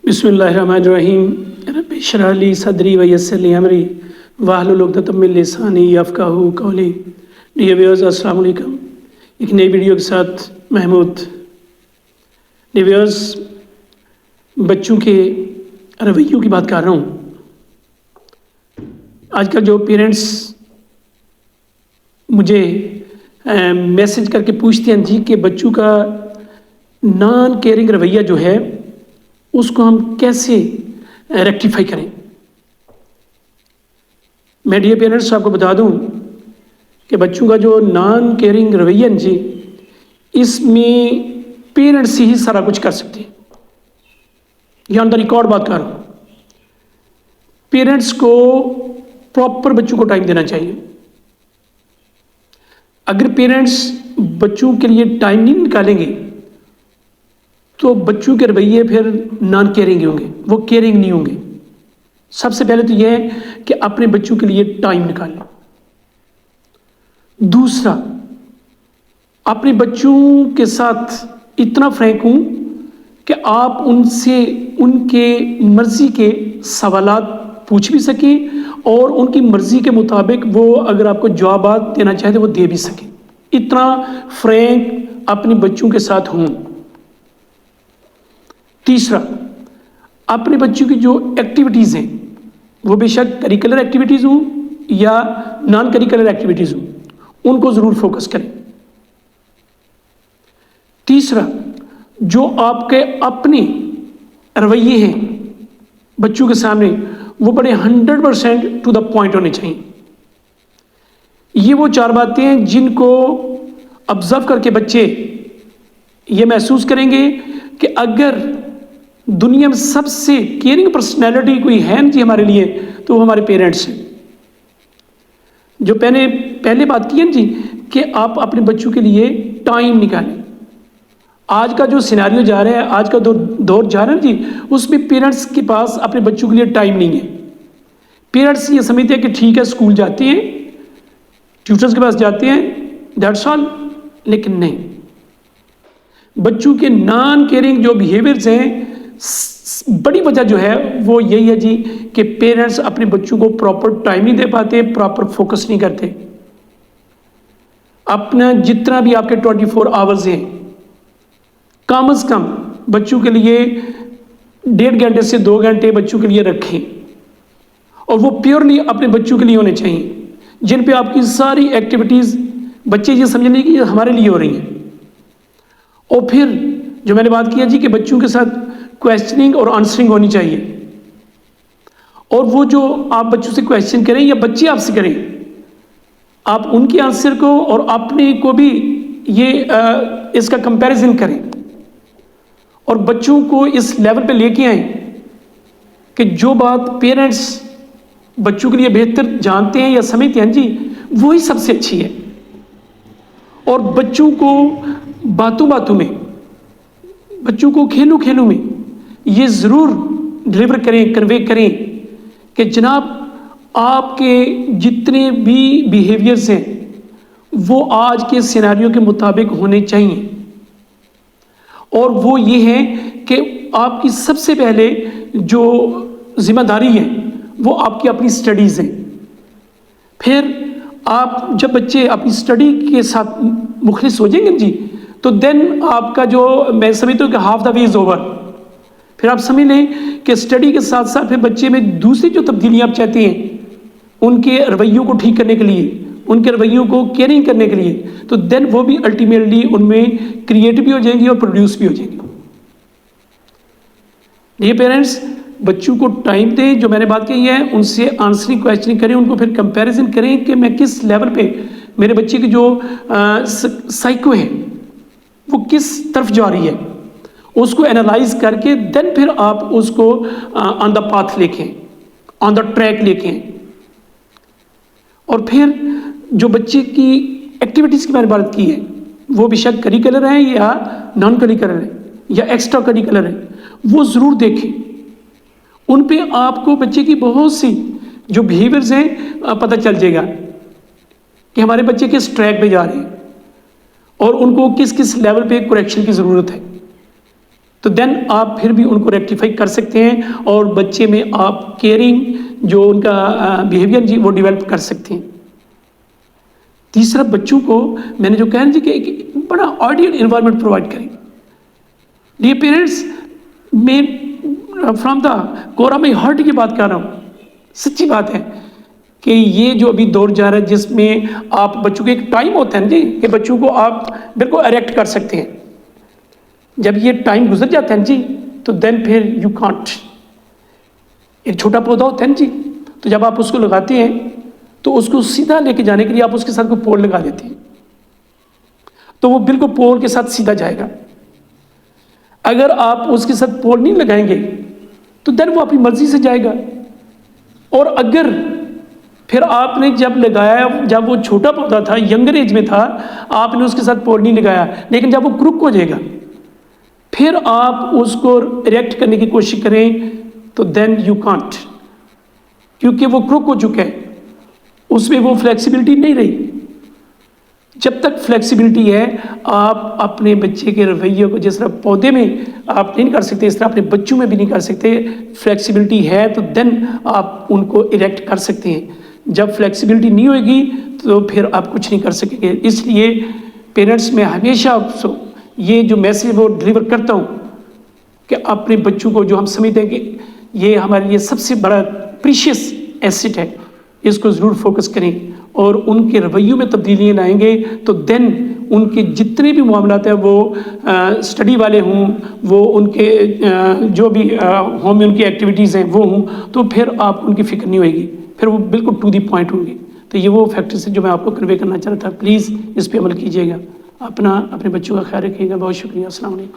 बिस्मिल्लाहिर्रहमानिर्रहीम। रब्बि इश्रह ली सदरी व यस्सिर ली अमरी वाहलुल उक़दतम मिन लिसानी यफ़क़हू क़ौली। डियर व्यूअर्स, अस्सलाम वालेकुम। एक नई वीडियो के साथ महमूद। डियर व्यूअर्स, बच्चों के रवैयों की बात कर रहा हूँ। आजकल जो पेरेंट्स मुझे मैसेज करके पूछते हैं जी कि बच्चों का नॉन केयरिंग रवैया जो है उसको हम कैसे रेक्टिफाई करें। मैं डियर पेरेंट्स आपको बता दूं कि बच्चों का जो नॉन केयरिंग रवैया जी, इसमें पेरेंट्स ही सारा कुछ कर सकते हैं। ये ऑन द रिकॉर्ड बात कर रहा हूँ। पेरेंट्स को प्रॉपर बच्चों को टाइम देना चाहिए। अगर पेरेंट्स बच्चों के लिए टाइम नहीं निकालेंगे तो बच्चों के रवैये फिर नॉन केयरिंग होंगे, वो केयरिंग नहीं होंगे। सबसे पहले तो यह है कि अपने बच्चों के लिए टाइम निकालें। दूसरा, अपने बच्चों के साथ इतना फ्रैंक हूं कि आप उनसे उनके मर्जी के सवालात पूछ भी सकें और उनकी मर्जी के मुताबिक वो अगर आपको जवाब देना चाहे तो वो दे भी सकें। इतना फ्रैंक अपने बच्चों के साथ हूं। तीसरा, अपने बच्चों की जो एक्टिविटीज़ हैं वो बेशक करिकुलर एक्टिविटीज़ हों या नॉन करिकुलर एक्टिविटीज़ हों, उनको ज़रूर फोकस करें। तीसरा, जो आपके अपने रवैये हैं बच्चों के सामने वो बड़े 100% टू द पॉइंट होने चाहिए। ये वो चार बातें हैं जिनको ऑब्जर्व करके बच्चे ये महसूस करेंगे कि अगर दुनिया में सबसे केयरिंग पर्सनैलिटी कोई है जी हमारे लिए तो वो हमारे पेरेंट्स हैं। जो पहले बात की है जी कि आप अपने बच्चों के लिए टाइम निकालें। आज का जो सिनेरियो जा रहा है, आज का दौर जा रहा है जी, उसमें पेरेंट्स के पास अपने बच्चों के लिए टाइम नहीं है। पेरेंट्स ये समझते हैं कि ठीक है, स्कूल जाते हैं, ट्यूटर्स के पास जाते हैं, दैट्स ऑल। लेकिन नहीं, बच्चों के नॉन केयरिंग जो बिहेवियर्स हैं, बड़ी वजह जो है वो यही है जी कि पेरेंट्स अपने बच्चों को प्रॉपर टाइम नहीं दे पाते, प्रॉपर फोकस नहीं करते। अपना जितना भी आपके 24 आवर्स हैं, कम से कम बच्चों के लिए 1.5 घंटे से 2 घंटे बच्चों के लिए रखें और वो प्योरली अपने बच्चों के लिए होने चाहिए, जिन पे आपकी सारी एक्टिविटीज़ बच्चे ये समझ लें कि ये हमारे लिए हो रही हैं। और फिर जो मैंने बात किया जी कि बच्चों के साथ क्वेश्चनिंग और आंसरिंग होनी चाहिए। और वो जो आप बच्चों से क्वेश्चन करें या बच्चे आपसे करें, आप उनके आंसर को और अपने को भी ये इसका कंपैरिजन करें और बच्चों को इस लेवल पे लेके आए कि जो बात पेरेंट्स बच्चों के लिए बेहतर जानते हैं या समझते हैं जी, वही सबसे अच्छी है। और बच्चों को बातों बातों में, बच्चों को खेलों खेलों में ये ज़रूर डिलीवर करें, कन्वे करें कि जनाब आपके जितने भी बिहेवियर्स हैं वो आज के सिनेरियो के मुताबिक होने चाहिए। और वो ये है कि आपकी सबसे पहले जो जिम्मेदारी है वो आपकी अपनी स्टडीज़ हैं। फिर आप जब बच्चे अपनी स्टडी के साथ मुखलिस हो जाएंगे जी, तो देन आपका जो मैं समझता हूँ कि half the way is over. फिर आप समझ लें कि स्टडी के साथ साथ फिर बच्चे में दूसरी जो तब्दीलियाँ आप चाहते हैं उनके रवैयों को ठीक करने के लिए, उनके रवैयों को केयरिंग करने के लिए, तो देन वो भी अल्टीमेटली उनमें क्रिएट भी हो जाएंगी और प्रोड्यूस भी हो जाएंगी। ये पेरेंट्स बच्चों को टाइम दें, जो मैंने बात कही है उनसे आंसरिंग क्वेश्चनिंग करें, उनको फिर कंपैरिजन करें कि मैं किस लेवल पे मेरे बच्चे की जो साइको है वो किस तरफ जा रही है, उसको एनालाइज करके देन फिर आप उसको ऑन द पाथ लेके, ऑन द ट्रैक लेके। और फिर जो बच्चे की एक्टिविटीज़ की मैंने बात की है वो बेशक करिकुलर है या नॉन करिकुलर है या एक्स्ट्रा करिकुलर है, वो ज़रूर देखें। उन पे आपको बच्चे की बहुत सी जो बिहेवियर्स हैं पता चल जाएगा कि हमारे बच्चे किस ट्रैक पे जा रहे हैं और उनको किस किस लेवल पे करेक्शन की ज़रूरत है। तो देन आप फिर भी उनको रेक्टिफाई कर सकते हैं और बच्चे में आप केयरिंग जो उनका बिहेवियर जी वो डेवलप कर सकते हैं। तीसरा, बच्चों को मैंने जो कहना जी कि एक बड़ा आइडियल एनवायरनमेंट प्रोवाइड करें। डियर पेरेंट्स, मैं from the core of my heart की बात कर रहा हूँ, सच्ची बात है कि ये जो अभी दौर जा रहा है जिसमें आप बच्चों को, एक टाइम होता है ना जी कि बच्चों को आप बिल्कुल अरेक्ट कर सकते हैं। जब ये टाइम गुजर जाता है ना जी तो देन फिर यू कांट। एक छोटा पौधा होता है ना जी, तो जब आप उसको लगाते हैं तो उसको सीधा लेके जाने के लिए आप उसके साथ कोई पोल लगा देते हैं तो वो बिल्कुल पोल के साथ सीधा जाएगा। अगर आप उसके साथ पोल नहीं लगाएंगे तो देन वो अपनी मर्जी से जाएगा। और अगर फिर आपने जब लगाया, जब वो छोटा पौधा था, यंगर एज में था, आपने उसके साथ पोल नहीं लगाया, लेकिन जब वो क्रुक हो जाएगा फिर आप उसको रिएक्ट करने की कोशिश करें तो देन यू कांट, क्योंकि वो क्रुक हो चुका है, उसमें वो फ्लेक्सिबिलिटी नहीं रही। जब तक फ्लेक्सिबिलिटी है आप अपने बच्चे के रवैये को, जिस तरह पौधे में आप नहीं कर सकते इस तरह अपने बच्चों में भी नहीं कर सकते। फ्लेक्सिबिलिटी है तो देन आप उनको इरेक्ट कर सकते हैं। जब फ्लेक्सिबिलिटी नहीं होगी तो फिर आप कुछ नहीं कर सकेंगे। इसलिए पेरेंट्स में हमेशा ये जो मैसेज वो डिलीवर करता हूँ कि अपने बच्चों को, जो हम समझते हैं कि ये हमारे लिए सबसे बड़ा प्रीशियस एसेट है, इसको ज़रूर फोकस करें और उनके रवैयों में तब्दीलियाँ लाएंगे तो देन उनके जितने भी मामलात हैं वो स्टडी वाले हों, वो उनके जो भी होम में उनकी एक्टिविटीज़ हैं वो हों, तो फिर आप उनकी फिक्र नहीं होगी, फिर वो बिल्कुल टू दी पॉइंट होंगे। तो ये वो फैक्टर्स हैं जो मैं आपको कन्वे करना चाह रहा था। प्लीज़ इस पर अमल कीजिएगा, अपने बच्चों का ख्याल रखिएगा। बहुत शुक्रिया। अस्सलाम वालेकुम।